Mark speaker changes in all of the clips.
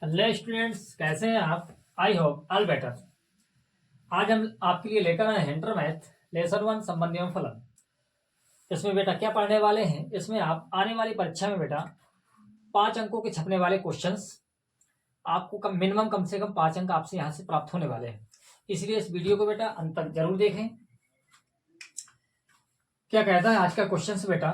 Speaker 1: Hello students, कैसे हैं आप? I hope all better. आज हम आपके लिए लेकर आए हैं इंटर मैथ लेसन 1 संबंधी एवं फलन। इसमें बेटा क्या पढ़ने वाले हैं, इसमें आप आने वाली परीक्षा में बेटा 5 अंकों के छपने वाले क्वेश्चंस आपको मिनिमम कम से कम 5 अंक आपसे यहाँ से प्राप्त होने वाले हैं। इसलिए इस वीडियो को बेटा अंत तक जरूर देखें। क्या कहता है आज का क्वेश्चन बेटा?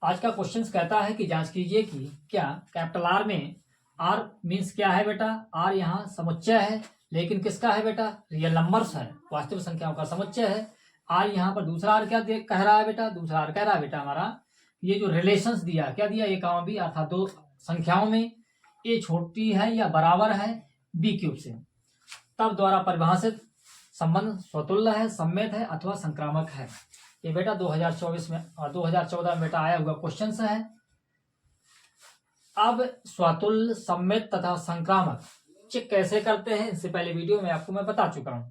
Speaker 1: आज का क्वेश्चन कहता है कि जांच कीजिए कि क्या कैपिटल आर में आर मीन्स क्या है बेटा? आर यहाँ समुच्चय है, लेकिन किसका है बेटा? रियल नंबर्स है, वास्तविक संख्याओं का समुच्चय है। आर यहाँ पर दूसरा आर क्या कह रहा है बेटा? दूसरा आर कह रहा है बेटा हमारा ये जो रिलेशंस दिया, क्या दिया? ए कामा बी, अर्थात दो संख्याओं में ए छोटी है या बराबर है बी क्यूब से, तब द्वारा परिभाषित संबंध स्वतुल्य है, सम्मित है अथवा संक्रामक है। ये बेटा 2024 में और 2014 में बेटा आया हुआ क्वेश्चन है। अब स्वतुल्य, सम्मित तथा संक्रामक चेक कैसे करते हैं, इससे पहले वीडियो में आपको मैं बता चुका हूं।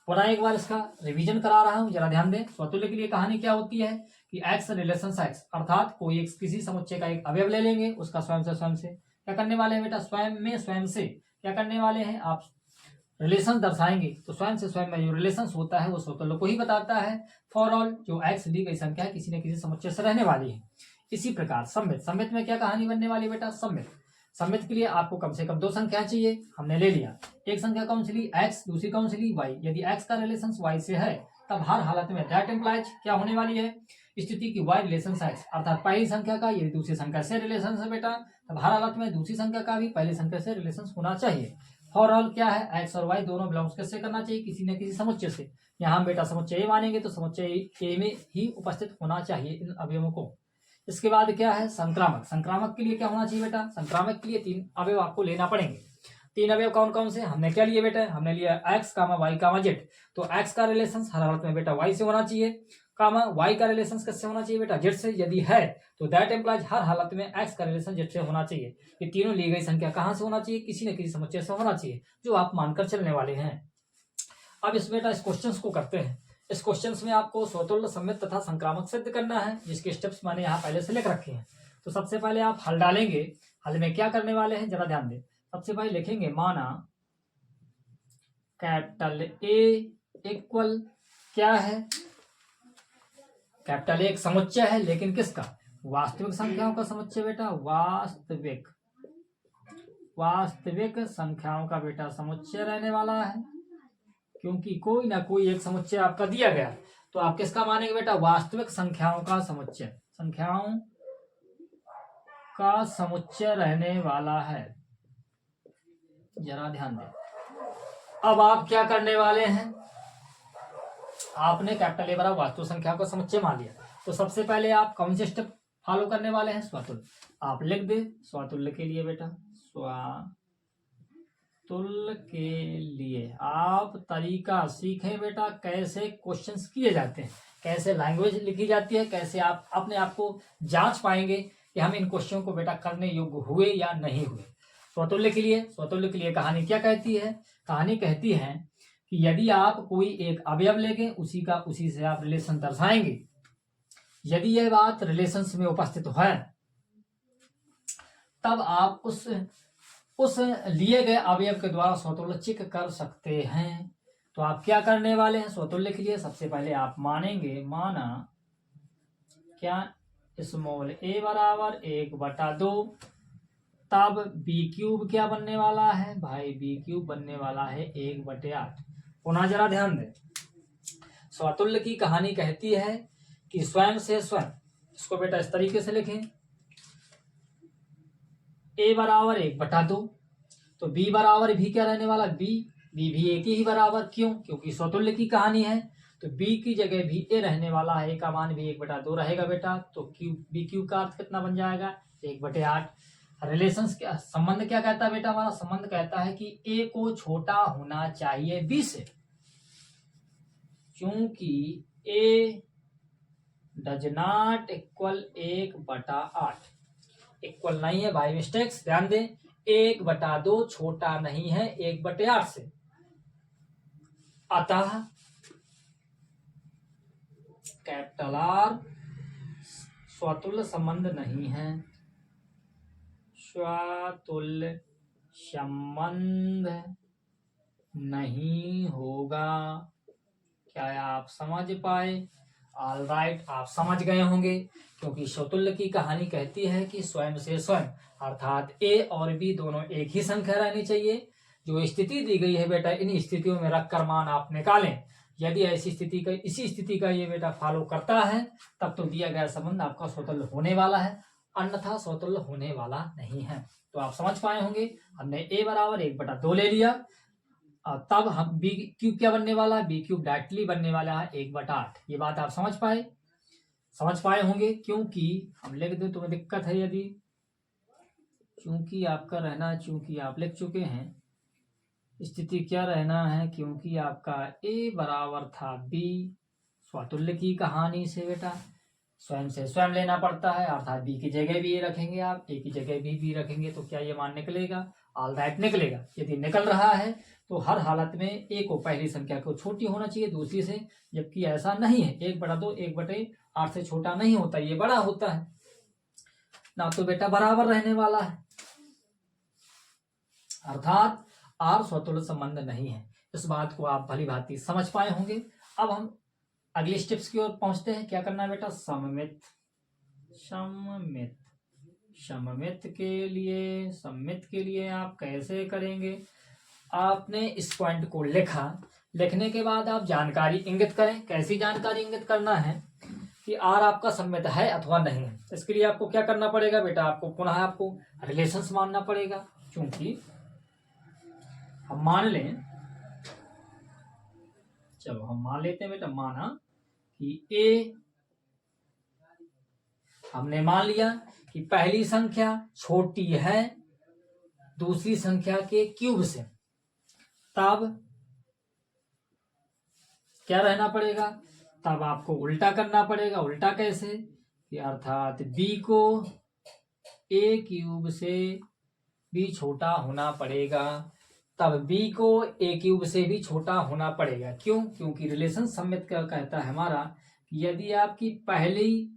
Speaker 1: पुनः एक बार इसका रिवीजन करा रहा हूं, जरा ध्यान दें। स्वतुल्य के लिए कहानी क्या होती है कि एक्स रिलेशन एक्स, अर्थात कोई एक किसी समुच्चय का एक अवयव ले लेंगे, उसका स्वयं से क्या करने वाले हैं बेटा? स्वयं से क्या करने वाले हैं आप? रिलेशन दर्शाएंगे। तो स्वयं से स्वयं में जो रिलेशन होता है वो स्वतुल्य को ही बताता है। फॉर ऑल जो एक्स दी गई संख्या है किसी न किसी समुच्चय से रहने वाली है। इसी प्रकार सम्मित में क्या कहानी बनने वाली बेटा? सम्मित के लिए आपको कम से कम 2 संख्या चाहिए, हमने ले लिया। एक संख्या कौन सी ली? एक्स, दूसरी कौन सी ली? वाई। यदि एक्स का रिलेशन वाई से है तब हर हालत में दैट इम्प्लाइज क्या होने वाली है स्थिति की वाई रिलेशन एक्स, अर्थात पहली संख्या का यदि दूसरी संख्या से रिलेशन है बेटा, तब हर हालत में दूसरी संख्या का भी पहली संख्या से रिलेशन होना चाहिए। फॉर ऑल क्या है? एक्स और वाई दोनों बिलोंग्स किससे करना चाहिए? किसी न किसी समुच्चय से। यहाँ बेटा समुच्चय ए मानेंगे तो समुच्चय ए में ही उपस्थित होना चाहिए इन अवयवों को। इसके बाद क्या है? संक्रामक। संक्रामक के लिए क्या होना चाहिए बेटा? संक्रामक के लिए 3 अवयव आपको लेना पड़ेंगे। 3 अवयव कौन कौन से? हमने क्या लिए बेटा? हमने लिया एक्स कामा वाई कामा जेड। तो एक्स का रिलेशन हर हालत में बेटा वाई से होना चाहिए, कामा वाई का रिलेशन किससे होना चाहिए बेटा? जेड से। यदि है तो दैट एम्प्लाइज हर हालत में एक्स का रिलेशन जेड से होना चाहिए। ये तीनों ली गई संख्या कहां से होना चाहिए? किसी न किसी समुच्चय से होना चाहिए, जो आप मानकर चलने वाले हैं। अब इस बेटा इस क्वेश्चन को करते हैं। इस क्वेश्चन में आपको स्वतुल्य, सम्मित तथा संक्रामक सिद्ध करना है, जिसके स्टेप्स मैंने यहाँ पहले से लिख रखे हैं। तो सबसे पहले आप हल डालेंगे। हल में क्या करने वाले हैं जरा ध्यान दें। सबसे पहले लिखेंगे माना कैपिटल ए इक्वल क्या है? कैपिटल ए एक समुच्चय है, लेकिन किसका? वास्तविक संख्याओं का समुच्चय बेटा। वास्तविक संख्याओं का बेटा समुच्चय रहने वाला है, क्योंकि कोई ना कोई एक समुच्चय आपका दिया गया, तो आप किसका मानेंगे बेटा? वास्तविक संख्याओं का समुच्चय। संख्याओं का समुच्चय रहने वाला है, जरा ध्यान दें। अब आप क्या करने वाले हैं? आपने कैपिटल ए बराबर वास्तविक संख्याओं का समुच्चय मान लिया, तो सबसे पहले आप कौन से स्टेप फॉलो करने वाले हैं? स्वतुल्य। आप लिख दे स्वतुल्य के लिए बेटा। तुल्य के लिए आप तरीका सीखें बेटा, कैसे क्वेश्चंस किए जाते हैं, कैसे लैंग्वेज लिखी जाती है, कैसे आप अपने आप को जांच पाएंगे कि हम इन क्वेश्चन को बेटा करने योग्य हुए या नहीं हुए। स्वतुल्य के लिए कहानी क्या कहती है? कहानी कहती है कि यदि आप कोई एक अवयव लेंगे, उसी से आप रिलेशन दर्शाएंगे। यदि यह बात रिलेशंस में उपस्थित है तब आप उस लिए गए अवयव के द्वारा स्वतुल्य चेक कर सकते हैं। तो आप क्या करने वाले हैं स्वतुल्य के लिए? सबसे पहले आप मानेंगे माना क्या स्मॉल ए बराबर 1/2, तब बी क्यूब क्या बनने वाला है भाई? बी क्यूब बनने वाला है 1/8। पुनः जरा ध्यान दें। स्वतुल्य की कहानी कहती है कि स्वयं से स्वयं, इसको बेटा इस तरीके से लिखें, ए बराबर 1/2, तो बी बराबर भी क्या रहने वाला? बी भी ए की ही बराबर। क्यों? क्योंकि स्वतुल्य की कहानी है, तो बी की जगह भी ए रहने वाला है। ए का मान भी 1/2 रहेगा बेटा, तो बी क्यूब का अर्थ कितना बन जाएगा? 1/8। रिलेशंस क्या, संबंध क्या कहता है बेटा? हमारा संबंध कहता है कि ए को छोटा होना चाहिए बी से, क्योंकि ए डज नॉट इक्वल 1/8। इक्वल नहीं है, बाई मिस्टेक्स, ध्यान दें। 1/2 छोटा नहीं है 1/8 से, अतः कैपिटल आर स्वतुल्य संबंध नहीं है। स्वतुल्य संबंध नहीं होगा। क्या आप समझ पाए? ऑल राइट, आप समझ गए होंगे, क्योंकि स्वतुल्य की कहानी कहती है कि स्वयं से स्वयं अर्थात ए और बी दोनों एक ही संख्या रहनी चाहिए। जो स्थिति दी गई है बेटा, इन स्थितियों में रखकर मान आप निकालें। यदि ऐसी स्थिति का इसी स्थिति का ये बेटा फॉलो करता है, तब तो दिया गया संबंध आपका स्वतुल्य होने वाला है, अन्यथा स्वतुल्य होने वाला नहीं है। तो आप समझ पाए होंगे, हमने ए बराबर 1/2 ले लिया, तब हम बी क्यूब क्या बनने वाला है, बी क्यूब डायरेक्टली बनने वाला है 1/8। ये बात आप समझ पाए होंगे, क्योंकि हम लिख दें तुम्हें दिक्कत है यदि, चूंकि आपका रहना, चूंकि आप लिख चुके हैं, स्थिति क्या रहना है, क्योंकि आपका ए बराबर था बी, स्वतुल्य की कहानी से बेटा स्वयं से स्वयं लेना पड़ता है, अर्थात बी की जगह भी ए रखेंगे आप, ए की जगह भी बी रखेंगे, तो क्या ये मान निकलेगा? ऑल राइट निकलेगा। यदि निकल रहा है तो हर हालत में ए को पहली संख्या को छोटी होना चाहिए दूसरी से, जबकि ऐसा नहीं है। 1/2 1/8 से छोटा नहीं होता, ये बड़ा होता है ना, तो बेटा बराबर रहने वाला है, अर्थात आर स्वतुल्य संबंध नहीं है। इस बात को आप भली भांति समझ पाए होंगे। अब हम अगली स्टेप्स की ओर पहुंचते हैं। क्या करना है बेटा? सममित के लिए आप कैसे करेंगे? आपने इस पॉइंट को लिखा, लिखने के बाद आप जानकारी इंगित करें। कैसी जानकारी इंगित करना है कि आर आपका सममित है अथवा नहीं है। इसके लिए आपको क्या करना पड़ेगा बेटा? आपको पुनः आपको रिलेशंस मानना पड़ेगा, क्योंकि हम मान लें, चलो हम मान लेते हैं बेटा, माना कि ए, हमने मान लिया कि पहली संख्या छोटी है दूसरी संख्या के क्यूब से, तब क्या रहना पड़ेगा? तब आपको उल्टा करना पड़ेगा। उल्टा कैसे? कि अर्थात बी को ए क्यूब से भी छोटा होना पड़ेगा, तब बी को ए क्यूब से भी छोटा होना पड़ेगा। क्यों? क्योंकि रिलेशन सममित क्या कहता है हमारा, कि यदि आपकी पहली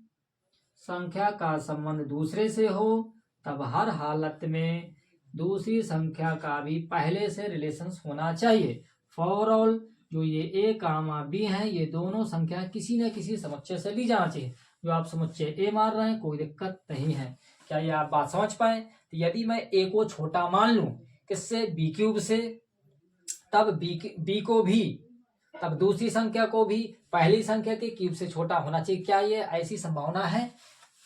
Speaker 1: संख्या का संबंध दूसरे से हो, तब हर हालत में दूसरी संख्या का भी पहले से रिलेशन होना चाहिए। फॉर ऑल जो ये ए कामा बी है, ये दोनों संख्या किसी न किसी समुच्चय से ली जाना चाहिए। जो आप समुच्चय ए मान रहे हैं, कोई दिक्कत नहीं है। क्या ये आप बात समझ पाए? तो यदि मैं ए को छोटा मान लूं किससे? बी क्यूब से, तब बी को भी, तब दूसरी संख्या को भी पहली संख्या के क्यूब से छोटा होना चाहिए। क्या ये ऐसी संभावना है?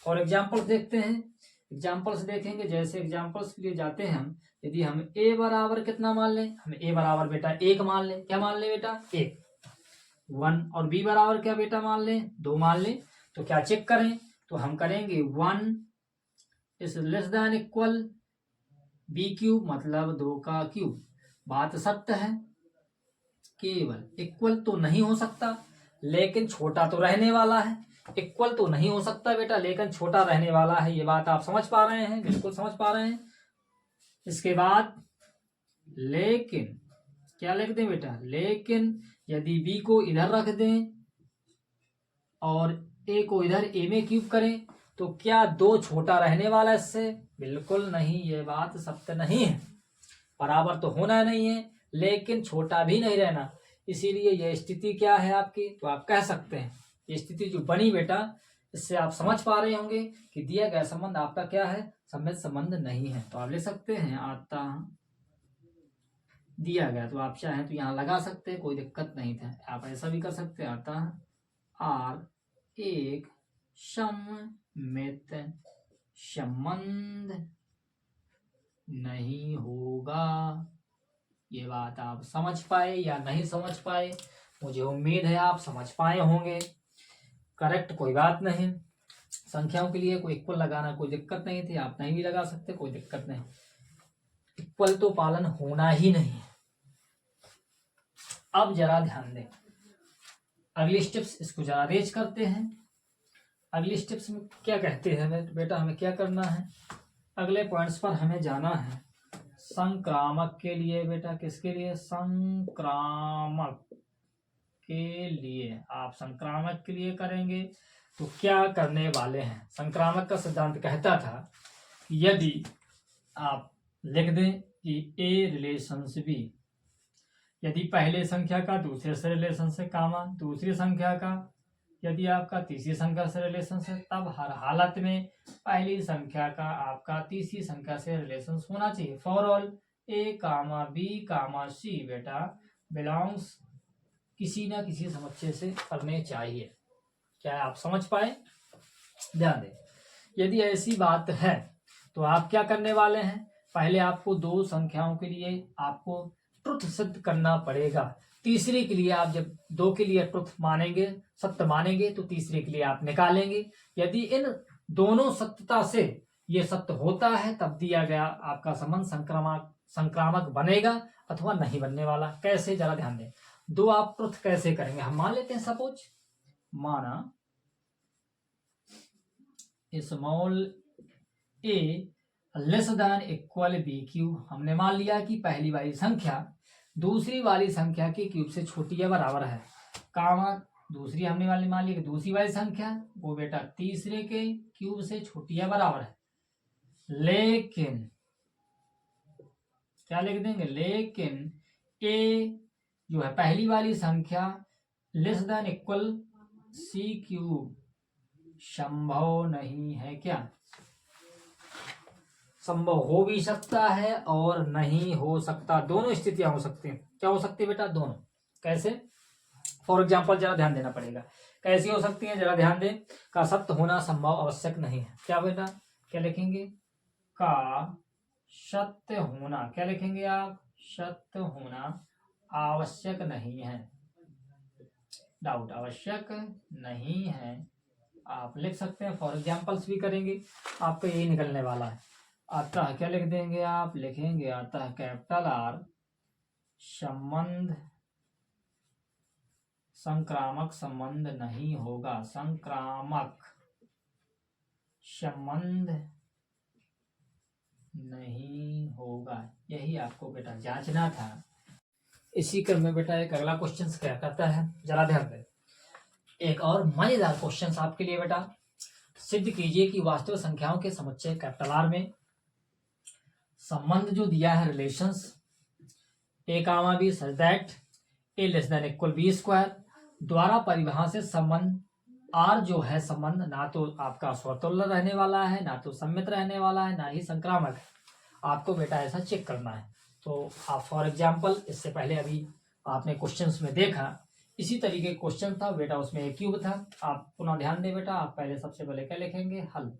Speaker 1: और एग्जाम्पल्स देखते हैं। एग्जाम्पल्स देखेंगे, जैसे एग्जाम्पल्स के लिए जाते हैं हम। यदि हम ए बराबर कितना मान लें? हम ए बराबर बेटा 1 मान लें। क्या मान लें बेटा? 1। 1 और बी बराबर क्या बेटा मान लें? 2 मान लें। तो क्या चेक करें? तो हम करेंगे 1 is less than equal B cube, मतलब 2 का क्यूब। बात सत्य है, केवल इक्वल तो नहीं हो सकता, लेकिन छोटा तो रहने वाला है। इक्वल तो नहीं हो सकता बेटा, लेकिन छोटा रहने वाला है। ये बात आप समझ पा रहे हैं? बिल्कुल समझ पा रहे हैं। इसके बाद लेकिन क्या लिख दें बेटा? लेकिन यदि बी को इधर रख दें और ए को इधर ए में क्यूब करें, तो क्या 2 छोटा रहने वाला है इससे? बिल्कुल नहीं, ये बात सत्य नहीं है। बराबर तो होना नहीं है, लेकिन छोटा भी नहीं रहना। इसीलिए यह स्थिति क्या है आपकी? तो आप कह सकते हैं ये स्थिति जो बनी बेटा, इससे आप समझ पा रहे होंगे कि दिया गया संबंध आपका क्या है? सममित संबंध नहीं है। तो आप लिख सकते हैं आता दिया गया, तो आप चाहें तो यहाँ लगा सकते हैं, कोई दिक्कत नहीं था। आप ऐसा भी कर सकते हैं, आता आर एक सममित संबंध नहीं होगा। ये बात आप समझ पाए या नहीं समझ पाए? मुझे उम्मीद है आप समझ पाए होंगे। करेक्ट, कोई बात नहीं। संख्याओं के लिए कोई इक्वल लगाना कोई दिक्कत नहीं थी, आप नहीं भी लगा सकते, कोई दिक्कत नहीं। इक्वल तो पालन होना ही नहीं। अब जरा ध्यान दें, अगली स्टेप्स, इसको जरा अरेंज करते हैं। अगली स्टेप्स में क्या कहते हैं बेटा? हमें क्या करना है? अगले पॉइंट्स पर हमें जाना है संक्रामक के लिए बेटा। किसके लिए? संक्रामक के लिए। आप संक्रामक के लिए करेंगे तो क्या करने वाले हैं? संक्रामक का सिद्धांत कहता था यदि आप लिख दें कि ए रिलेशंस बी, यदि पहले संख्या का दूसरे से रिलेशन से कामा, दूसरी संख्या का यदि आपका तीसरी संख्या से रिलेशन है, तब हर हालत में पहली संख्या का आपका तीसरी संख्या से रिलेशन होना चाहिए। For all A comma B comma C beta belongs किसी ना किसी समुच्चय से करने चाहिए। क्या आप समझ पाए? ध्यान दें, यदि ऐसी बात है तो आप क्या करने वाले हैं, पहले आपको दो संख्याओं के लिए आपको ट्रुथ सिद्ध करना पड़ेगा। तीसरे के लिए आप जब दो के लिए ट्रुथ मानेंगे, सत्य मानेंगे, तो तीसरे के लिए आप निकालेंगे। यदि इन दोनों सत्यता से ये सत्य होता है तब दिया गया आपका संबंध संक्रामक बनेगा अथवा नहीं बनने वाला। कैसे, जरा ध्यान दें। दो आप ट्रुथ कैसे करेंगे, हम मान लेते हैं सपोज, माना small A less than equal B cube. हमने मान लिया कि पहली वाली संख्या दूसरी वाली संख्या के क्यूब से छोटी या बराबर है, कामा दूसरी हमने वाली मान लिया कि दूसरी वाली संख्या वो बेटा तीसरे के क्यूब से छोटी या बराबर है। लेकिन क्या लिख देंगे, लेकिन ए जो है पहली वाली संख्या less than equal c cube संभव नहीं है। क्या संभव हो भी सकता है और नहीं हो सकता, दोनों स्थितियां हो सकती हैं। क्या हो सकती है बेटा, दोनों। कैसे, फॉर एग्जाम्पल जरा ध्यान देना पड़ेगा, कैसी हो सकती है, जरा ध्यान दें। का सत्य होना संभव आवश्यक नहीं है। क्या बेटा, क्या लिखेंगे, का सत्य होना, क्या लिखेंगे आप, सत्य होना आवश्यक नहीं है, डाउट आवश्यक नहीं है, आप लिख सकते हैं। फॉर एग्जाम्पल्स भी करेंगे, आपको यही निकलने वाला है। आता है, क्या लिख देंगे आप, लिखेंगे आता है कैपिटल आर, संबंध संक्रामक संबंध नहीं होगा, संक्रामक संबंध नहीं होगा। यही आपको बेटा जांचना था। इसी क्रम में बेटा एक अगला क्वेश्चन क्या कहता है, जरा ध्यान दें। एक और मजेदार क्वेश्चन आपके लिए बेटा, सिद्ध कीजिए कि वास्तविक संख्याओं के समुच्चय कैपिटल आर में संबंध जो दिया है relations a comma b such that a less than equal b square द्वारा परिभाषित संबंध आर जो है संबंध ना तो आपका स्वतुल्य रहने वाला है, ना तो सम्मित रहने वाला है, ना ही संक्रामक है। आपको बेटा ऐसा चेक करना है। तो आप फॉर एग्जाम्पल इससे पहले अभी आपने क्वेश्चंस में देखा, इसी तरीके क्वेश्चन था बेटा, उसमें एक क्यूब था। आप पुनः ध्यान दें बेटा, आप पहले सबसे पहले क्या लिखेंगे, हल।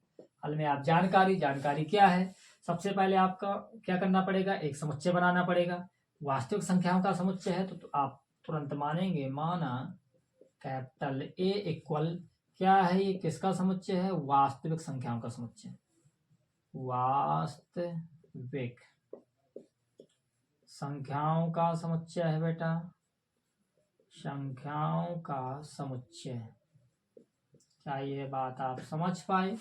Speaker 1: हल में आप जानकारी क्या है, सबसे पहले आपका क्या करना पड़ेगा, एक समुच्चय बनाना पड़ेगा। वास्तविक संख्याओं का समुच्चय है तो आप तुरंत मानेंगे, माना कैपिटल ए इक्वल क्या है, ये किसका समुच्चय है, वास्तविक संख्याओं का समुच्चय, वास्तविक संख्याओं का समुच्चय है बेटा, संख्याओं का समुच्चय। क्या ये बात आप समझ पाए?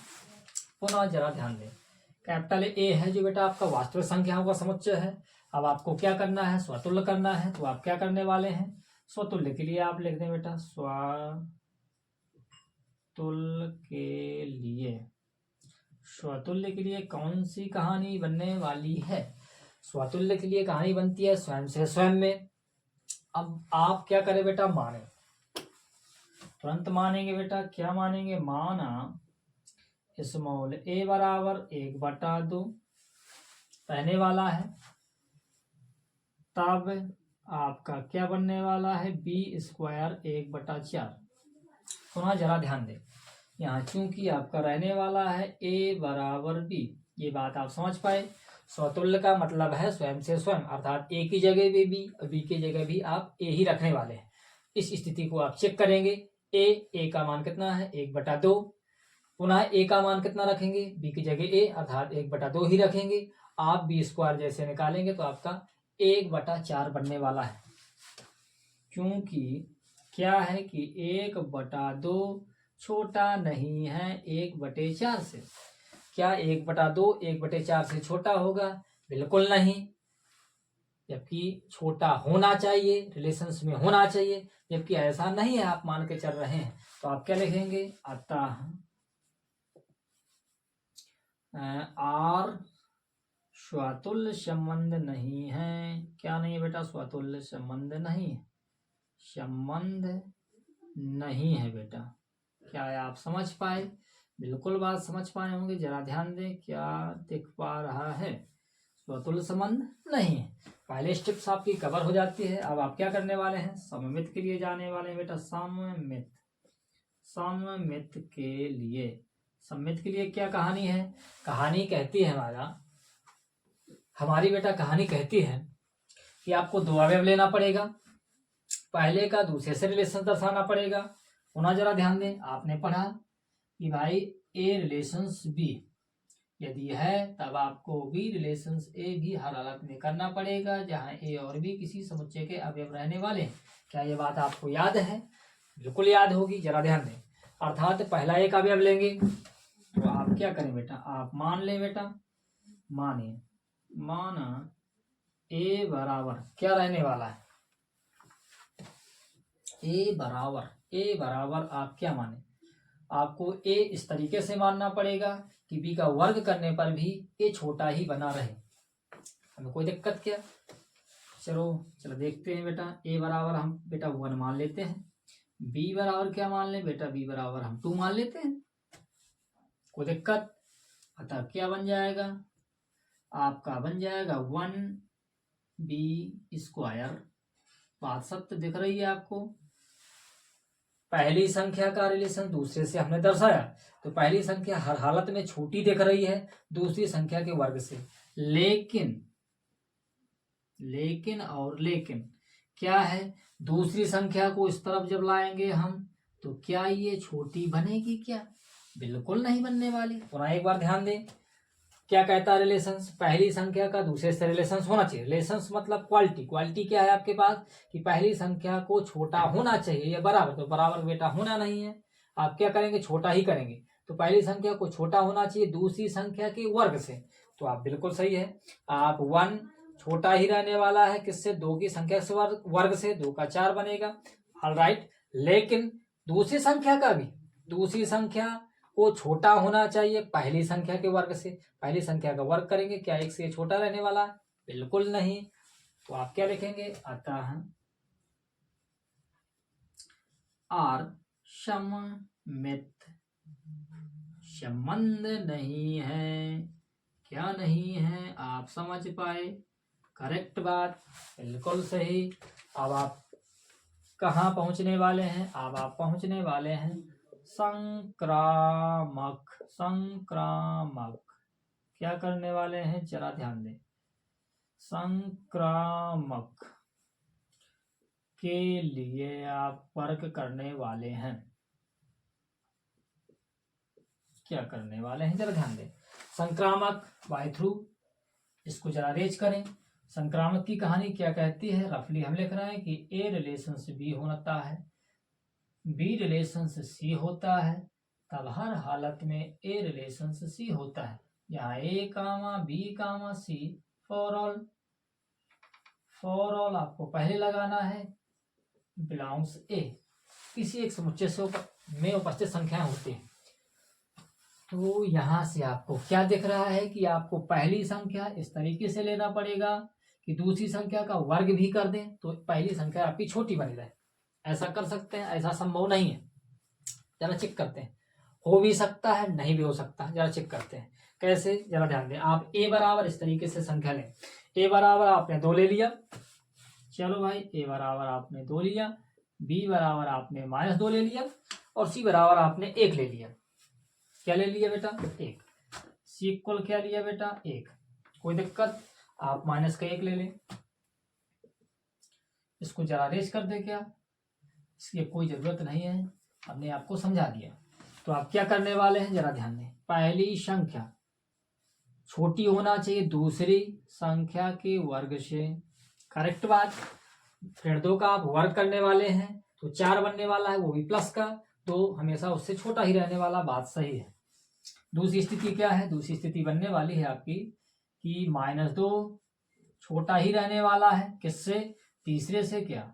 Speaker 1: पुनः जरा ध्यान दें, कैपिटल ए है जो बेटा आपका वास्तविक संख्याओं का समुच्चय है। अब आपको क्या करना है, स्वतुल्य करना है। तो आप क्या करने वाले हैं, स्वतुल्य के लिए आप लिख दें बेटा, स्वतुल्य के लिए, स्वतुल्य के लिए कौन सी कहानी बनने वाली है, स्वतुल्य के लिए कहानी बनती है स्वयं से स्वयं में। अब आप क्या करें बेटा, माने, तुरंत मानेंगे बेटा, क्या मानेंगे, माना स्मॉल ए बराबर 1/2 रहने वाला है, तब आपका क्या बनने वाला है, बी स्क्वायर 1/4। पुनः जरा ध्यान दें, यहाँ चूंकि आपका रहने वाला है ए बराबर बी, ये बात आप समझ पाए। स्वतुल्य का मतलब है स्वयं से स्वयं, अर्थात ए की जगह भी बी, बी की जगह भी आप ए ही रखने वाले हैं। इस स्थिति को आप चेक करेंगे, ए का मान कितना है, 1/2। पुनः ए का मान कितना रखेंगे, बी की जगह ए, अर्थात 1/2 ही रखेंगे। आप बी स्क्वायर जैसे निकालेंगे तो आपका 1/4 बनने वाला है, क्योंकि क्या है कि 1/2 छोटा नहीं है 1/4 से। क्या 1/2 1/4 से छोटा होगा, बिल्कुल नहीं, जबकि छोटा होना चाहिए, रिलेशंस में होना चाहिए, जबकि ऐसा नहीं है, आप मान के चल रहे हैं। तो आप क्या लिखेंगे, अतः आर स्वतुल्य संबंध नहीं है। क्या नहीं है बेटा? स्वतुल्य संबंध नहीं है, संबंध नहीं है बेटा। क्या है आप समझ पाए? बिल्कुल बात समझ पाए होंगे। जरा ध्यान दें क्या दिख पा रहा है। स्वतुल्य संबंध नहीं है। पहले स्टेप्स आपकी कवर हो जाती है। अब आप क्या करने वाले हैं? सममित के लिए जाने वाले हैं बेटा। सममित, सममित के लिए, सममित के लिए क्या कहानी है? कहानी कहती है हमारी बेटा कहानी कहती है कि आपको दो अवयव लेना पड़ेगा, पहले का दूसरे से रिलेशन दर्शाना पड़ेगा। पुनः जरा ध्यान दें, आपने पढ़ा कि भाई ए रिलेशंस बी यदि है तब आपको बी रिलेशंस ए भी हर हालत में करना पड़ेगा जहां ए और बी किसी समुच्चय के अवयव रहने वाले हैं। क्या ये बात आपको याद है? बिल्कुल याद होगी। जरा ध्यान दें, अर्थात पहला एक अवयव लेंगे तो आप क्या करें बेटा? आप मान लें बेटा, माना ए बराबर क्या रहने वाला है? ए बराबर आप क्या माने? आपको ए इस तरीके से मानना पड़ेगा कि बी का वर्ग करने पर भी ए छोटा ही बना रहे। हमें कोई दिक्कत क्या? चलो देखते हैं बेटा। ए बराबर हम बेटा 1 मान लेते हैं। बी बराबर क्या मान लें बेटा? बी बराबर हम 2 मान लेते हैं। कोई दिक्कत? अतः क्या बन जाएगा? आपका बन जाएगा 1b²। बात सत्य दिख रही है आपको? पहली संख्या का रिलेशन दूसरे से हमने दर्शाया तो पहली संख्या हर हालत में छोटी दिख रही है दूसरी संख्या के वर्ग से। लेकिन क्या है? दूसरी संख्या को इस तरफ जब लाएंगे हम तो क्या ये छोटी बनेगी? क्या? बिल्कुल नहीं बनने वाली। पुनः एक बार ध्यान दें, क्या कहता है रिलेशंस? पहली संख्या का दूसरे से रिलेशंस होना चाहिए। रिलेशंस मतलब क्वालिटी क्या है आपके पास कि पहली संख्या को छोटा होना चाहिए या बराबर। तो बराबर बेटा होना नहीं है, आप क्या करेंगे? छोटा ही करेंगे। तो पहली संख्या को छोटा होना चाहिए दूसरी संख्या के वर्ग से। तो आप बिल्कुल सही है, आप 1 छोटा ही रहने वाला है किससे? 2 की संख्या से वर्ग से। 2 का 4 बनेगा। ऑलराइट, लेकिन दूसरी संख्या को छोटा होना चाहिए पहली संख्या के वर्ग से। पहली संख्या का वर्ग करेंगे, क्या एक से छोटा रहने वाला? बिल्कुल नहीं। तो आप क्या लिखेंगे? अतः आर सममित संबंध नहीं है। क्या नहीं है? आप समझ पाए? करेक्ट बात, बिल्कुल सही। अब आप कहाँ पहुंचने वाले हैं? अब आप पहुंचने वाले हैं संक्रामक। क्या करने वाले हैं? जरा ध्यान दें, संक्रामक के लिए आप वर्क करने वाले हैं। क्या करने वाले हैं? जरा ध्यान दें, संक्रामक बाय थ्रू, इसको जरा रेज करें। संक्रामक की कहानी क्या कहती है? रफली हम लिख रहे हैं कि ए रिलेशंस बी होता है, बी रिलेशंस सी होता है, तब हर हालत में ए रिलेशंस सी होता है। यहाँ A comma B comma C for all आपको पहले लगाना है बिलोंग्स ए। किसी एक समुच्चय से में उपस्थित संख्याएं होती हैं। तो यहाँ से आपको क्या दिख रहा है कि आपको पहली संख्या इस तरीके से लेना पड़ेगा कि दूसरी संख्या का वर्ग भी कर दें तो पहली संख्या आपकी छोटी बनी रहे। ऐसा कर सकते हैं? ऐसा संभव नहीं है। जरा चेक करते हैं, हो भी सकता है नहीं भी हो सकता। जरा चेक करते हैं कैसे। जरा ध्यान दें, आप ए बराबर इस तरीके से संख्या लें। ए बराबर आपने 2 ले लिया, चलो भाई ए बराबर आपने 2 लिया, बी बराबर आपने -2 ले लिया और सी बराबर आपने 1 ले लिया। क्या ले लिया बेटा? 1। सी इक्वल क्या लिया बेटा? 1। कोई दिक्कत? आप -1 ले लें। इसको जरा रेज कर दे। क्या? इसकी कोई जरूरत नहीं है, हमने आपको समझा दिया। तो आप क्या करने वाले हैं? जरा ध्यान दें, पहली संख्या छोटी होना चाहिए दूसरी संख्या के वर्ग से। करेक्ट बात। फिर 2 का आप वर्ग करने वाले हैं तो 4 बनने वाला है, वो भी प्लस का, तो हमेशा उससे छोटा ही रहने वाला। बात सही है। दूसरी स्थिति क्या है? दूसरी स्थिति बनने वाली है आपकी कि -2 छोटा ही रहने वाला है किससे? तीसरे से। क्या?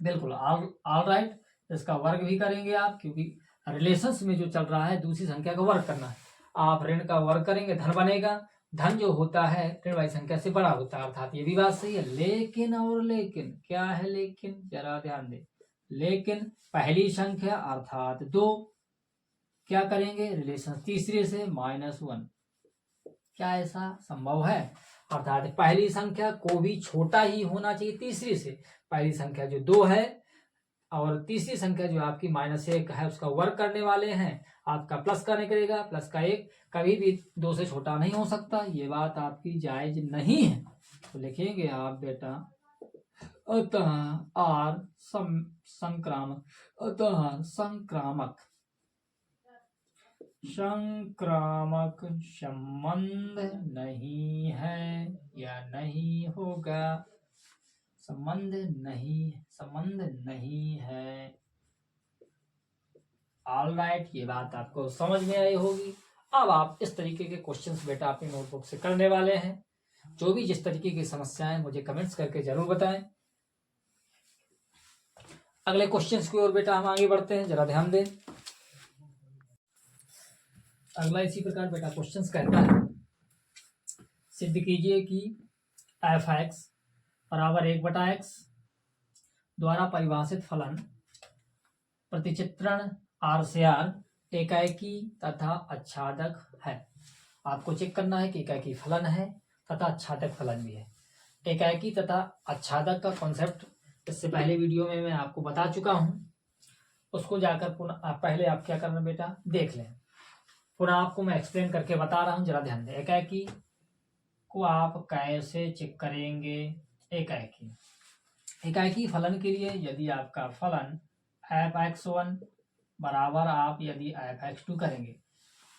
Speaker 1: बिल्कुल ऑलराइट। इसका वर्ग भी करेंगे आप, क्योंकि रिलेशंस में जो चल रहा है दूसरी संख्या का वर्ग करना है। आप ऋण का वर्ग करेंगे, धन बनेगा, धन जो होता है ऋण वाली संख्या से बड़ा होता है, अर्थात ये भी बात सही है। लेकिन और लेकिन क्या है, लेकिन जरा ध्यान दे, लेकिन पहली संख्या अर्थात 2 क्या करेंगे, रिलेशन तीसरे से -1। क्या ऐसा संभव है? अर्थात पहली संख्या को भी छोटा ही होना चाहिए तीसरी से। पहली संख्या जो 2 है और तीसरी संख्या जो आपकी -1 है उसका वर्ग करने वाले हैं, आपका प्लस का निकलेगा, प्लस का 1 कभी भी 2 से छोटा नहीं हो सकता। ये बात आपकी जायज नहीं है। तो लिखेंगे आप बेटा अतः आर संक्रामक, अतः संक्रामक संबंध नहीं है या नहीं होगा, संबंध नहीं है। ऑलराइट, ये बात आपको समझ में आई होगी। अब आप इस तरीके के क्वेश्चंस बेटा अपनी नोटबुक से करने वाले हैं। जो भी जिस तरीके की समस्याएं मुझे कमेंट्स करके जरूर बताएं। अगले क्वेश्चंस की ओर बेटा हम आगे बढ़ते हैं, जरा ध्यान दें। अगला इसी प्रकार बेटा क्वेश्चंस कहता है, सिद्ध कीजिए कि f(x) बराबर 1/x द्वारा परिभाषित फलन प्रतिचित्रण R से R एकाएकी तथा आच्छादक है। आपको चेक करना है कि एकाएकी फलन है तथा आच्छादक फलन भी है। एकाएकी तथा आच्छादक का कॉन्सेप्ट इससे पहले वीडियो में मैं आपको बता चुका हूं, उसको जाकर पुनः पहले आप क्या करना बेटा देख लें। पुनः आपको मैं एक्सप्लेन करके बता रहा हूं, जरा ध्यान दें। एकाएकी को आप कैसे चेक करेंगे? एकाएकी फलन के लिए यदि आपका फलन f(x1) बराबर आप यदि f(x2) करेंगे,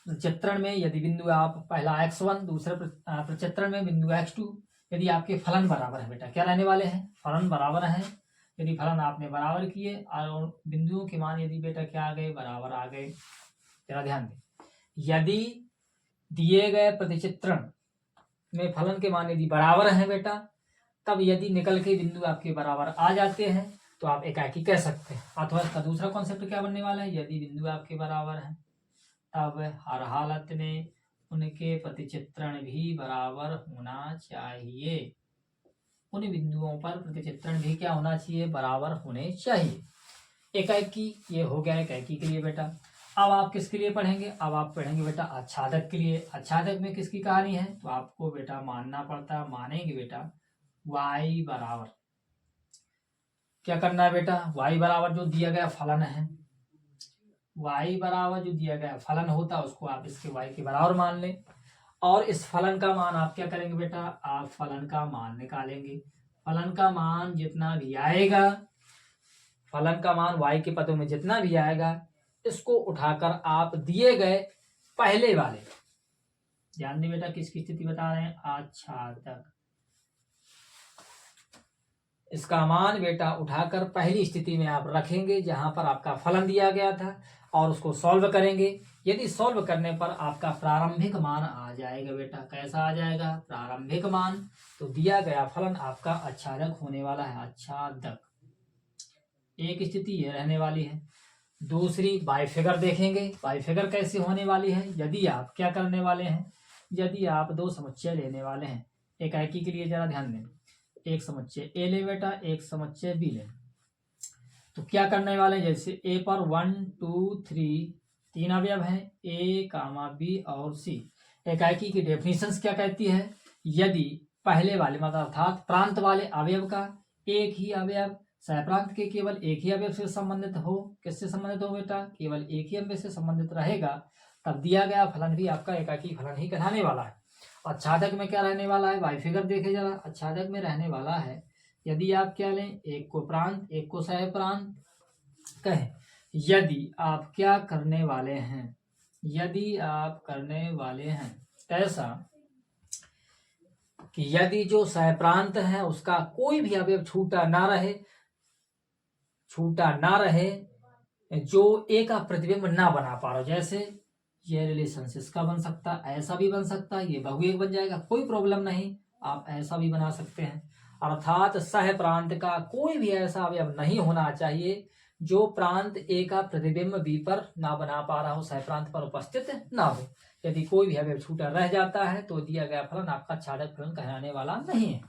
Speaker 1: प्रचित्रण में यदि बिंदु आप पहला x1 दूसरे प्रचित्रण में बिंदु x2, यदि आपके फलन बराबर है बेटा, क्या रहने वाले हैं, फलन बराबर है। यदि फलन आपने बराबर किए और बिंदुओं के मान यदि बेटा क्या आ गए, बराबर आ गए, जरा ध्यान दें। यदि दिए गए प्रतिचित्रण में फलन के मान यदि बराबर है बेटा, तब यदि निकल के बिंदु आपके बराबर आ जाते हैं तो आप एकाएकी कह सकते हैं। अथवा इसका दूसरा कॉन्सेप्ट क्या बनने वाला है, यदि बिंदु आपके बराबर हैं तब हर हालत में उनके प्रतिचित्रण भी बराबर होना चाहिए। उन बिंदुओं पर प्रतिचित्रण भी क्या होना चाहिए, बराबर होने चाहिए। एकाएकी ये हो गया एकाएकी के लिए बेटा। अब आप किसके लिए पढ़ेंगे? अब आप पढ़ेंगे बेटा आच्छादक के लिए। आच्छादक में किसकी कहानी है, तो आपको बेटा मानना पड़ता है, मानेंगे बेटा y बराबर क्या करना है बेटा, y बराबर जो दिया गया फलन है, y बराबर जो दिया गया फलन होता है उसको आप इसके y के बराबर मान लें। और इस फलन का मान आप क्या करेंगे बेटा, आप फलन का मान निकालेंगे। फलन का मान जितना भी आएगा, फलन का मान y के पदों में जितना भी आएगा, इसको उठाकर आप दिए गए पहले वाले, ध्यान दें बेटा किसकी स्थिति बता रहे हैं, आच्छादक, इसका मान बेटा उठाकर पहली स्थिति में आप रखेंगे जहां पर आपका फलन दिया गया था और उसको सॉल्व करेंगे। यदि सॉल्व करने पर आपका प्रारंभिक मान आ जाएगा बेटा, कैसा आ जाएगा, प्रारंभिक मान, तो दिया गया फलन आपका आच्छादक होने वाला है, आच्छादक। एक स्थिति ये रहने वाली है। दूसरी बाइफिगर देखेंगे, बाइफिगर कैसे होने वाली है, यदि आप क्या करने वाले हैं, यदि आप दो समुच्चय लेने वाले हैं एकाएकी के लिए, जरा ध्यान दें, एक समुच्चय ए ले बेटा, एक समुच्चय बी ले, तो क्या करने वाले हैं, जैसे ए पर 1 2 3 तीन अवयव हैं, ए कामा बी और सी। एकाएकी की डेफिनेशंस क्या कहती है, यदि पहले वाले मतलब अर्थात प्रांत वाले अवयव का एक ही अवयव सहप्रांत के केवल एक ही अवयव से संबंधित हो, किससे संबंधित हो बेटा, केवल एक ही अवयव से संबंधित रहेगा, तब दिया गया फलन भी आपका एकाकी फलन ही कहलाने वाला है। आच्छादक में क्या रहने वाला है, बाई फिगर देखे जरा, आच्छादक में रहने वाला है, यदि आप क्या लें, एक को प्रांत एक को सहप्रांत कहें, यदि आप क्या करने वाले हैं, यदि आप करने वाले हैं ऐसा कि यदि जो सहप्रांत है उसका कोई भी अवयव छूटा ना रहे, जो ए का प्रतिबिंब ना बना पा रहा, जैसे ये रिलेशन इसका बन सकता, ऐसा भी बन सकता, ये बहुएक बन जाएगा, कोई प्रॉब्लम नहीं, आप ऐसा भी बना सकते हैं। अर्थात सह प्रांत का कोई भी ऐसा अवयव नहीं होना चाहिए जो प्रांत ए का प्रतिबिंब बी पर ना बना पा रहा हो, सह प्रांत पर उपस्थित ना हो। यदि कोई भी अवयव छूटा रह जाता है तो दिया गया फलन आपका छादक फलन कहलाने वाला नहीं है।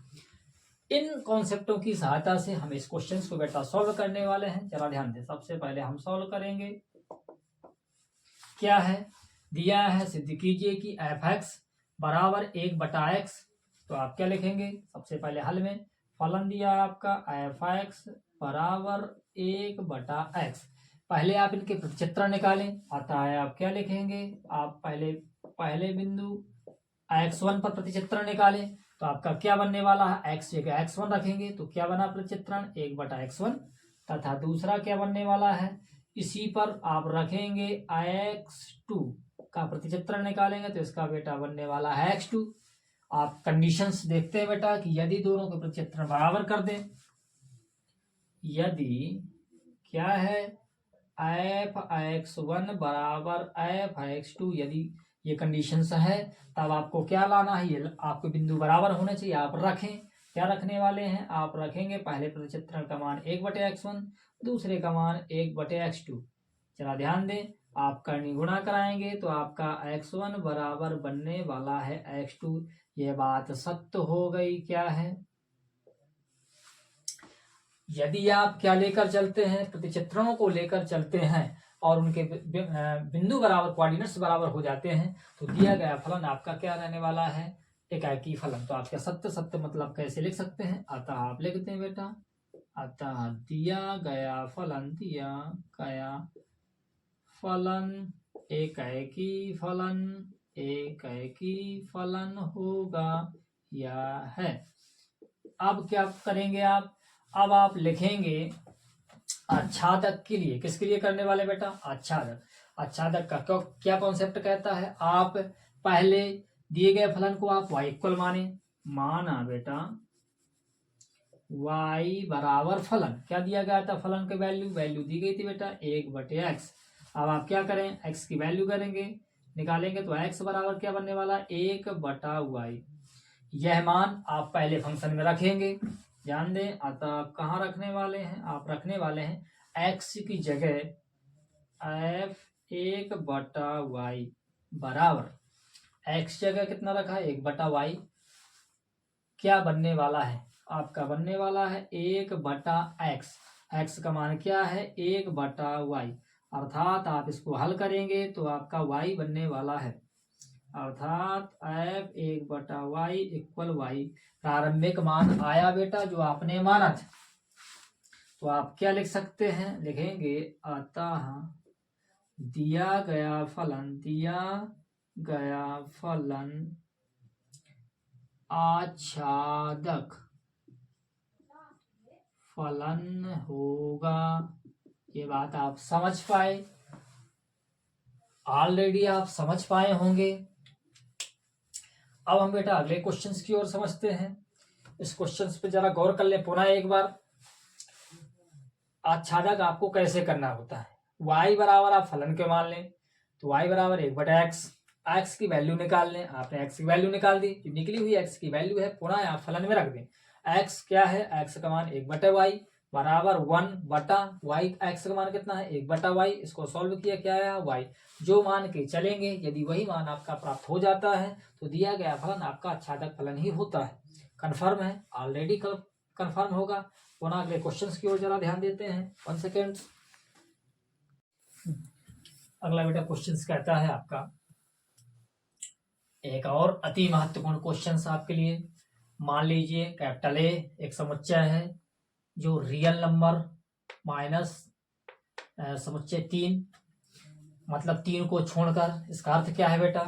Speaker 1: इन कॉन्सेप्टों की सहायता से हम इस क्वेश्चन को बेटा सॉल्व करने वाले हैं। जरा ध्यान दें, सबसे पहले हम सॉल्व करेंगे। क्या है दिया है, सिद्ध कीजिए कि f(x) बराबर 1/x। तो आप क्या लिखेंगे, सबसे पहले हल में फलन दिया है आपका f(x) बराबर 1/x। पहले आप इनके प्रतिचित्रण निकालें, अतः आप क्या लिखेंगे, आप पहले बिंदु x1 पर प्रतिचित्रण निकालें। तो आपका क्या बनने वाला है, x जगह x1 रखेंगे तो क्या बना प्रतिचित्रण 1/x1, तथा दूसरा क्या बनने वाला है, इसी पर आप रखेंगे x2 का प्रतिचित्रण निकालेंगे तो इसका बेटा बनने वाला है x2। आप कंडीशंस देखते हैं बेटा कि यदि दोनों के प्रतिचित्रण बराबर कर दें, यदि क्या है f(x1) बराबर f(x2), यदि ये कंडीशंस है तब आपको क्या लाना है, ये आपके बिंदु बराबर होने चाहिए। आप रखें, क्या रखने वाले हैं, आप रखेंगे पहले प्रतिचित्रण का मान 1/x1, दूसरे का मान 1/x2। जरा ध्यान दें, आप करनी गुणा कराएंगे तो आपका x1 बराबर बनने वाला है x2। ये बात सत्य हो गई। क्या है, यदि आप क्या लेकर चलते हैं, प्रतिचित्रणों को लेकर चलते हैं और उनके बिंदु बराबर, कोऑर्डिनेट्स बराबर हो जाते हैं तो दिया गया फलन आपका क्या रहने वाला है, एकाकी फलन। तो आपका सत्य सत्य मतलब कैसे लिख सकते हैं, अतः आप लिखते हैं बेटा, अतः दिया गया फलन एकाकी फलन होगा या है। अब क्या करेंगे आप, अब आप लिखेंगे आच्छादक के लिए, किसके लिए करने वाले बेटा, आच्छादक का क्या कॉन्सेप्ट कहता है, आप पहले दिए गए फलन को आप y इक्वल माना बेटा y बराबर फलन, क्या दिया गया था, फलन के वैल्यू दी गई थी बेटा 1/x। अब आप क्या करें, x की वैल्यू करेंगे, निकालेंगे तो x बराबर क्या बनने वाला 1/y। यह मान आप पहले फंक्शन में रखेंगे, ध्यान दें, अतः कहाँ रखने वाले हैं, आप रखने वाले हैं x की जगह f1/y बराबर, x जगह कितना रखा है 1/y, क्या बनने वाला है, आपका बनने वाला है 1/x। x का मान क्या है 1/y, अर्थात आप इसको हल करेंगे तो आपका y बनने वाला है, अर्थात f1/y इक्वल y। प्रारंभिक मान आया बेटा जो आपने माना था, तो आप क्या लिख सकते हैं, लिखेंगे अतः दिया गया फलन आच्छादक फलन होगा। ये बात आप समझ पाए, ऑलरेडी आप समझ पाए होंगे। अब हम बेटा अगले क्वेश्चंस की ओर समझते हैं। इस क्वेश्चंस पे जरा गौर कर लें पुनः एक बार। आच्छादक आपको कैसे करना होता है, y बराबर आप फलन के मान लें तो y बराबर 1/x, x की वैल्यू निकाल लें, आपने x की वैल्यू निकाल दी, जो निकली हुई x की वैल्यू है पुनः आप फलन में रख दें। x क्या है, x का मान 1/y बराबर 1/y, x का मान कितना है 1/y, इसको सॉल्व किया, क्या आया y, जो मान के चलेंगे यदि वही मान आपका प्राप्त हो जाता है तो दिया गया फलन आपका आच्छादक फलन ही होता है। कंफर्म है, ऑलरेडी कंफर्म होगा। पुनः अगले क्वेश्चंस की ओर जरा ध्यान देते हैं, 1 सेकेंड। अगला बेटा क्वेश्चंस कहता है आपका, एक और अति महत्वपूर्ण क्वेश्चंस आपके लिए। मान लीजिए कैपिटल A एक समुच्चय है जो रियल नंबर माइनस समुच्चय 3, मतलब 3 को छोड़कर, इसका अर्थ क्या है बेटा,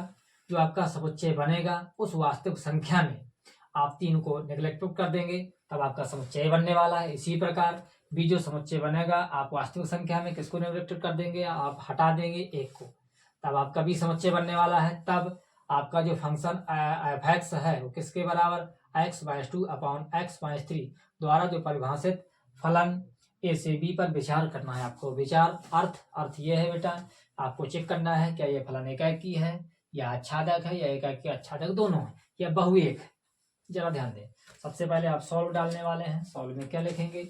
Speaker 1: जो आपका समुच्चय बनेगा उस वास्तविक संख्या में आप 3 को नेग्लेक्ट कर देंगे तब आपका समुच्चय बनने वाला है। इसी प्रकार भी जो समुच्चय बनेगा आप वास्तविक संख्या में किसको नेग्लेक्ट कर देंगे, आप हटा देंगे 1 को, तब आपका भी समुच्चय बनने वाला है। तब आपका जो फंक्शन f(x) है वो किसके बराबर, x/2 अपॉन x/3 द्वारा जो परिभाषित फलन ए से बी पर विचार करना है आपको। विचार अर्थ ये है बेटा, आपको चेक करना है क्या ये फलन एकाकी है या आच्छादक है, या एकाकी आच्छादक दोनों है, या बहुएक है। जरा ध्यान दें, सबसे पहले आप सॉल्व डालने वाले हैं। सॉल्व में क्या लिखेंगे,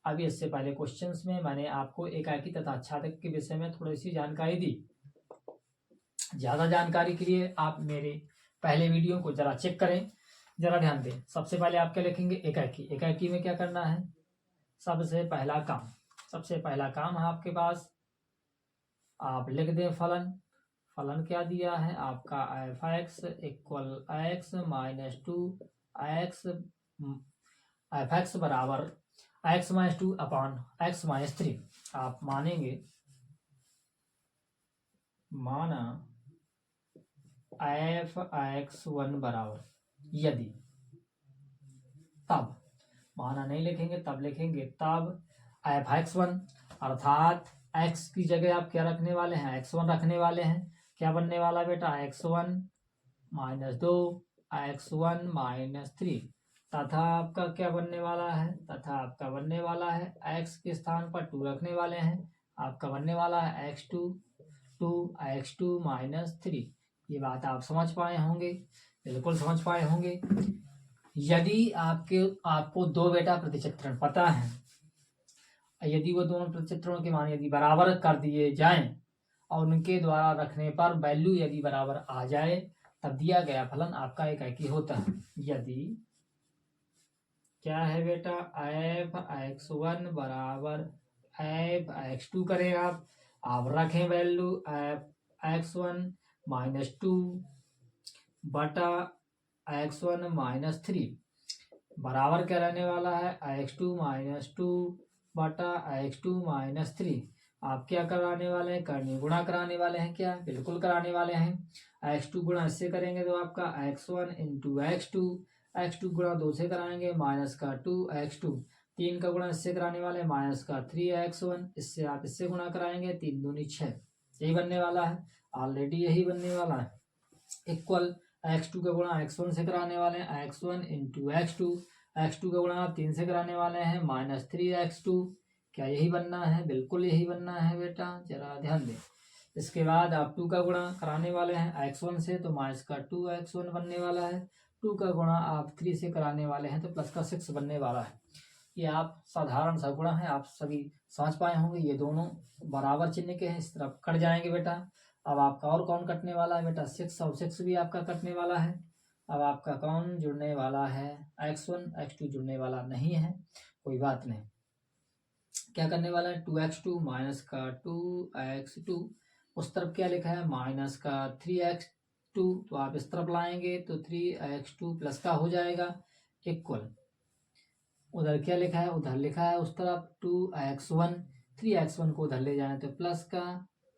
Speaker 1: अभी इससे पहले क्वेश्चंस में मैंने आपको एकाकी तथा आच्छादक के विषय में थोड़ी सी जानकारी दी। ज़्यादा जानकारी के लिए आप मेरे पहले वीडियो को जरा चेक करें, जरा ध्यान दें। सबसे पहले आप क्या लिखेंगे, एकाकी। एकाकी में क्या करना है, सबसे पहला काम है आपके पास, आप लिख दें फलन। फलन क्या दिया है आपका, F X equal X minus 2 X, F X बराबर X minus 2 upon X minus 3। आप मानेंगे, माना एफ एक्स 1 बराबर, यदि, तब, माना नहीं लिखेंगे तब लिखेंगे तब एफ एक्स 1, अर्थात एक्स की जगह आप क्या रखने वाले हैं, एक्स 1 रखने वाले हैं। क्या बनने वाला बेटा, एक्स 1 माइनस 2 एक्स 1 माइनस 3, तथा आपका क्या बनने वाला है, तथा आपका बनने वाला है एक्स के स्थान पर 2 रखने वाले हैं, आपका बनने वाला है एक्स 2 एक्स 2 माइनस 3। ये बात आप समझ पाए होंगे, बिल्कुल समझ पाए होंगे। यदि आपको दो बेटा प्रतिचित्रण पता है, यदि वो दोनों प्रतिचित्रणों के मान यदि बराबर कर दिए जाएं और उनके द्वारा रखने पर वैल्यू यदि बराबर आ जाए, तब दिया गया फलन आपका एकाकी होता है। यदि क्या है बेटा, एफ एक्स 1 बराबर एफ एक्स 2 करें आप रखें वैल्यू एफ एक्स 1 माइनस 2 बटा एक्स 1 माइनस 3, बराबर क्या रहने वाला है, एक्स 2 माइनस 2 बटा एक्स 2 माइनस 3। आप क्या कराने वाले हैं, करनी गुणा कराने वाले हैं, क्या, बिल्कुल कराने वाले हैं। एक्स 2 गुणा इससे करेंगे तो आपका एक्स 1 इंटू एक्स 2 गुणा 2 से कराएंगे माइनस का 2 एक्स 2, 3 का गुणा इससे कराने वाले माइनस का 3 एक्स 1, इससे आप इससे गुणा कराएंगे 3 दूनी 6, यही बनने वाला है, ऑलरेडी यही बनने वाला है। इक्वल एक्स 2 का गुणा एक्स 1 से कराने वाले हैं एक्स 1 इंटू एक्स 2 का गुणा आप 3 से कराने वाले हैं माइनस 3 एक्स 2। क्या यही बनना है, बिल्कुल यही बनना है बेटा, जरा ध्यान दें। इसके बाद आप 2 का गुणा कराने वाले हैं एक्स 1 से, तो माइनस का 2 एक्स 1 बनने वाला है। 2 का गुणा आप 3 से कराने वाले हैं तो प्लस का 6 बनने वाला है। ये आप साधारण सा गुणा है, आप सभी समझ पाए होंगे। ये दोनों बराबर चिन्ह के हैं, इस तरफ कट जाएंगे बेटा। अब आपका और कौन कटने वाला है बेटा, 6 और 6 भी आपका कटने वाला है। अब आपका कौन जुड़ने वाला है, x1 x2 जुड़ने वाला नहीं है, कोई बात नहीं। क्या करने वाला है, 2x2 माइनस का 2x2, उस तरफ क्या लिखा है माइनस का 3x2, तो आप इस तरफ लाएंगे तो 3x2 प्लस का हो जाएगा इक्वल, उधर क्या लिखा है, उधर लिखा है उस तरफ 2x1, 3x1 को उधर ले जाए तो प्लस का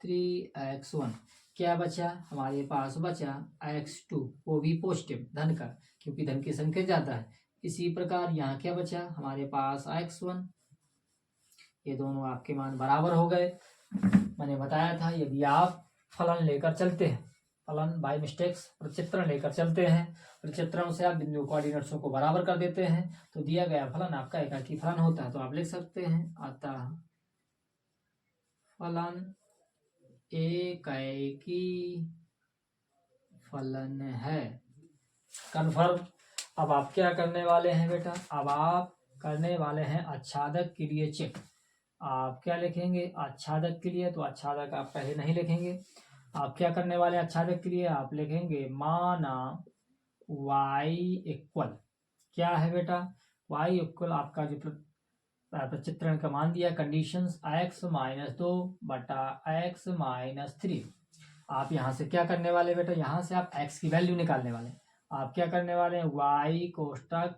Speaker 1: 3x1। क्या बचा, हमारे पास बचा x2, वो भी पॉजिटिव धन का, क्योंकि धन की संख्या ज्यादा है। इसी प्रकार यहाँ क्या बचा हमारे पास x1। ये दोनों आपके मान बराबर हो गए। मैंने बताया था यदि आप फलन लेकर चलते हैं, फलन बाय मिस्टेक्स प्रचित्रण लेकर चलते हैं, प्रचित्रण से आप बिंदु कोऑर्डिनेट्स को बराबर कर देते हैं, तो दिया गया फलन आपका एकाकी फलन होता है। तो आप लिख सकते हैं अतः फलन एकाकी फलन है, कन्फर्म। अब आप क्या करने वाले हैं बेटा, अब आप करने वाले हैं आच्छादक के लिए चेक। आप क्या लिखेंगे आच्छादक के लिए, तो आच्छादक आप पहले नहीं लिखेंगे। आप क्या करने वाले हैं आच्छादक के लिए, आप लिखेंगे माना y इक्वल, क्या है बेटा, y इक्वल आपका जो प्रचित्रण का मान दिया, कंडीशंस x माइनस 2 बटा x माइनस 3। आप यहाँ से क्या करने वाले बेटा, यहाँ से आप x की वैल्यू निकालने वाले हैं। आप क्या करने वाले हैं, y कोष्टक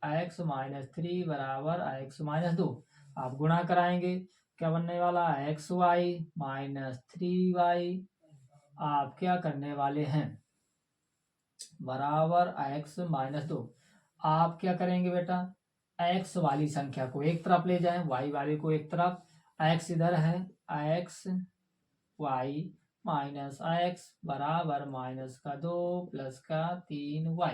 Speaker 1: x माइनस 3 बराबर x माइनस 2, आप गुणा कराएंगे, क्या बनने वाला है एक्स वाई माइनस 3y। आप क्या करने वाले हैं बराबर x माइनस 2। आप क्या करेंगे बेटा, x वाली संख्या को एक तरफ ले जाएं, y वाले को एक तरफ, x इधर है, x y माइनस x बराबर माइनस का 2 प्लस का 3y।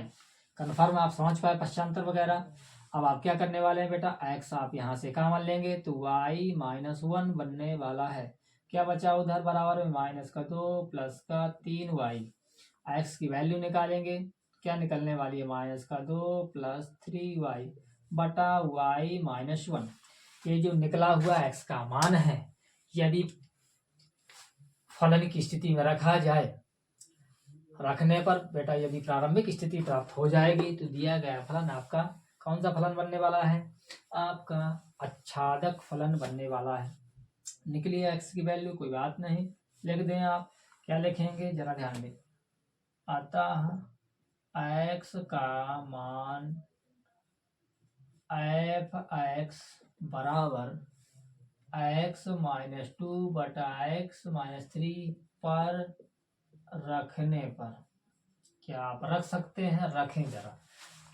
Speaker 1: कन्फर्म, आप समझ पाए पश्चांतर वगैरह। अब आप क्या करने वाले हैं बेटा, x आप यहाँ से कॉमन लेंगे तो y माइनस 1 बनने वाला है। क्या बचा उधर बराबर में माइनस का 2 प्लस का 3y। x की वैल्यू निकालेंगे, क्या निकलने वाली है माइनस का 2 प्लस 3y बटा y माइनस 1। ये जो निकला हुआ x का मान है यदि फलन की स्थिति में रखा जाए, रखने पर बेटा यदि प्रारंभिक स्थिति प्राप्त हो जाएगी तो दिया गया फलन आपका कौन सा फलन बनने वाला है, आपका आच्छादक फलन बनने वाला है। निकली x की वैल्यू, कोई बात नहीं, लिख दें आप। क्या लिखेंगे जरा ध्यान दें। अतः x का मान f(x) बराबर x - 2 बटा x - 3 पर रखने पर, क्या आप रख सकते हैं, रखें जरा।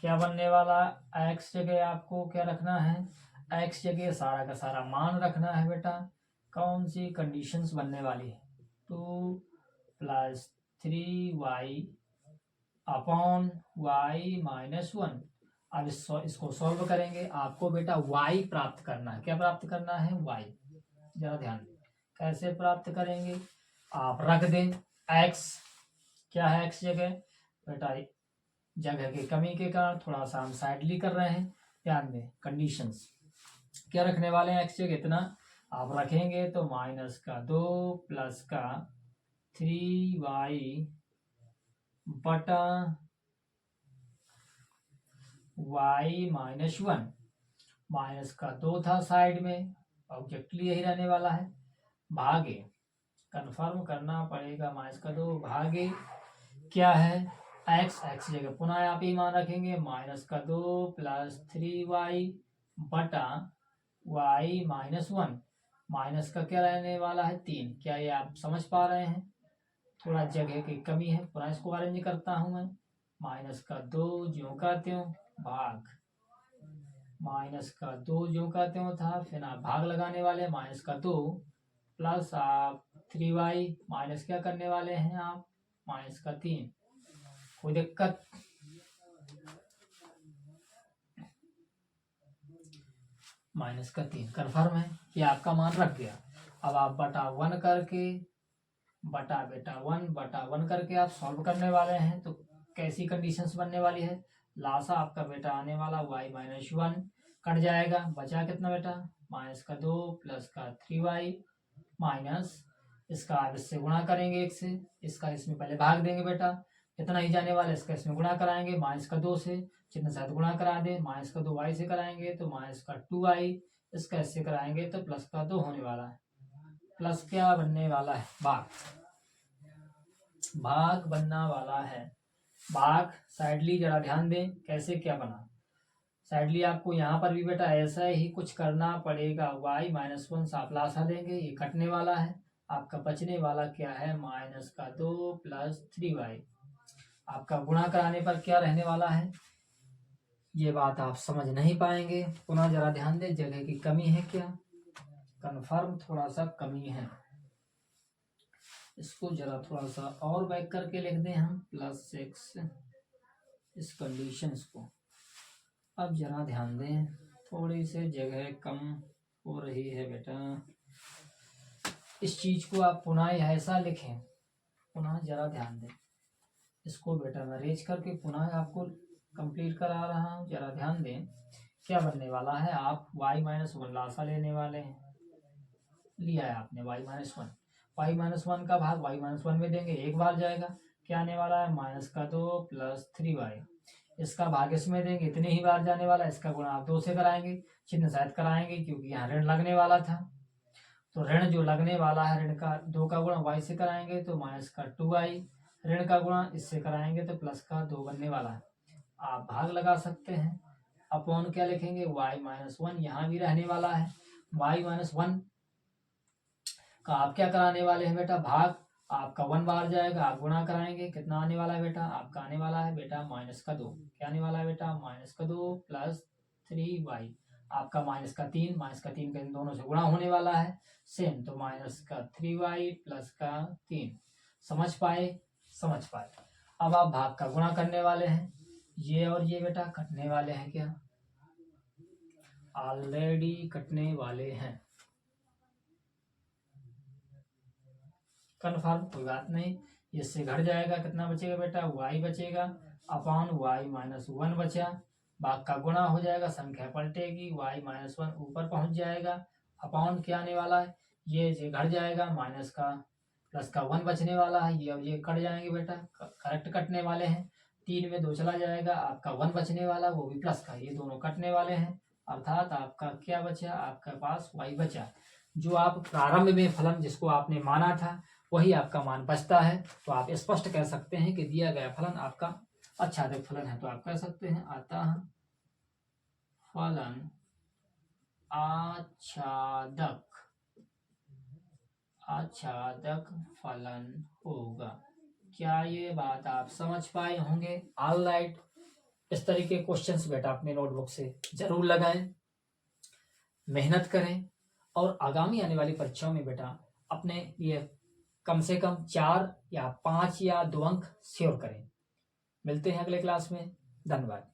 Speaker 1: क्या बनने वाला, x जगह आपको क्या रखना है, x जगह सारा का सारा मान रखना है बेटा। कौन सी कंडीशंस बनने वाली है, 2 + 3y अपॉन y - 1। अब इसको सॉल्व करेंगे, आपको बेटा y प्राप्त करना है। क्या प्राप्त करना है, y। जरा ध्यान दें कैसे प्राप्त करेंगे, आप रख दें x, क्या है x जगह बेटा, जगह की कमी के कारण थोड़ा सा हम साइडली कर रहे हैं, ध्यान दें। कंडीशंस क्या रखने वाले हैं, x जगह इतना आप रखेंगे तो -2 + 3y बटा y - 1, -2 था साइड में, ऑब्जेक्टली यही रहने वाला है, भागे, कंफर्म करना पड़ेगा, -2 भागे क्या है x जगह पुनः आप ही मान रखेंगे, -2 + 3y बटा y - 1, माइनस का क्या रहने वाला है 3। क्या ये आप समझ पा रहे हैं, थोड़ा जगह की कमी है, पुनः इसको अरेंज करता हूं मैं। -2 ज्यों का त्यों भाग, -2 ज्यों का त्यों था, फिर आप भाग लगाने वाले, -2 प्लस आप 3y माइनस क्या करने वाले हैं आप, -3। कोई दिक्कत, -3 कन्फर्म है, ये आपका मान रख गया। अब आप बटा 1 करके, बटा बेटा 1 करके आप सॉल्व करने वाले हैं, तो कैसी कंडीशंस बनने वाली है, लासा आपका बेटा आने वाला y - 1 कट जाएगा, बचा कितना बेटा, -2 + 3y माइनस इसका आप इससे गुणा करेंगे 1 से, इसका इसमें पहले भाग देंगे बेटा, इतना ही जाने वाला, इसका इसमें गुणा कराएंगे, -2 से चिन्ह साथ गुणा करा दें, -2 y से कराएंगे तो -2y, इसका इससे कराएंगे तो +2 होने वाला है, प्लस क्या बनने वाला है, भाग बनना वाला है, भाग। साइडली जरा ध्यान दें कैसे क्या बना, साइडली आपको यहाँ पर भी बेटा ऐसा ही कुछ करना पड़ेगा, y - 1 आप लासा देंगे, ये कटने वाला है, आपका बचने वाला क्या है, -2 + 3y, आपका गुणा कराने पर क्या रहने वाला है, ये बात आप समझ नहीं पाएंगे, पुनः जरा ध्यान दें, जगह की कमी है क्या, कन्फर्म थोड़ा सा कमी है, इसको जरा थोड़ा सा और बैक करके लिख दें हम, +6 इस कंडीशंस को। अब जरा ध्यान दें, थोड़ी सी जगह कम हो रही है बेटा, इस चीज को आप पुनः ऐसा लिखें, पुनः जरा ध्यान दें, इसको बेटा मैं रेज करके पुनः आपको कंप्लीट करा रहा हूँ, जरा ध्यान दें क्या बनने वाला है, आप y - 1 लासा लेने वाले हैं, लिया है आपने y - 1 का भाग y - 1 में देंगे, एक बार जाएगा, क्या आने वाला है, -2 + 3y, इसका भाग इसमें देंगे, इतने ही बार जाने वाला है, इसका गुणा आप 2 से कराएंगे, चिन्ह शायद कराएंगे क्योंकि यहाँ ऋण लगने वाला था, तो ऋण जो लगने वाला है, ऋण का 2 का गुणा y से कराएंगे तो -2y, ऋण का गुणा इससे कराएंगे तो +2 बनने वाला है, आप भाग लगा सकते हैं, अपॉन क्या लिखेंगे, y - 1 यहाँ भी रहने वाला है, y - 1 का आप क्या कराने वाले हैं बेटा, भाग, आपका 1 बार जाएगा, आप गुणा कराएंगे, कितना आने वाला है बेटा, आपका आने वाला है बेटा -2, क्या आने वाला है बेटा, -2 + 3y, आपका -3 का इन दोनों से गुणा होने वाला है, सेम, तो -3y + 3, समझ पाए। अब आप भाग का गुणा करने वाले हैं, ये और ये बेटा कटने वाले हैं, क्या ऑलरेडी कटने वाले हैं, कन्फर्म, कोई बात नहीं, इससे घट जाएगा, कितना बचेगा बेटा, y बचेगा, अपॉन y - 1 बचा, भाग का गुणा हो जाएगा, संख्या पलटेगी, y-1 ऊपर पहुंच जाएगा, अपॉन क्या आने वाला है, ये घट जाएगा, माइनस का प्लस का 1 बचने वाला है, ये अब ये कट जाएंगे बेटा, करेक्ट कटने वाले हैं, 3 में 2 चला जाएगा, आपका 1 बचने वाला, वो भी प्लस का, ये दोनों कटने वाले हैं, अर्थात आपका क्या बचा, आपके पास y बचा। जो आप प्रारंभ में फलन जिसको आपने माना था वही आपका मान बचता है। तो आप स्पष्ट कह सकते हैं कि दिया गया फलन आपका आच्छादक फलन है। तो आप कह सकते हैं अतः फलन आच्छादक फलन होगा। क्या ये बात आप समझ पाए होंगे? ऑल राइट, इस तरीके के क्वेश्चंस बेटा अपने नोटबुक से जरूर लगाएं, मेहनत करें और आगामी आने वाली परीक्षाओं में बेटा अपने लिए कम से कम 4 या 5 या 2 अंक श्योर करें। मिलते हैं अगले क्लास में। धन्यवाद।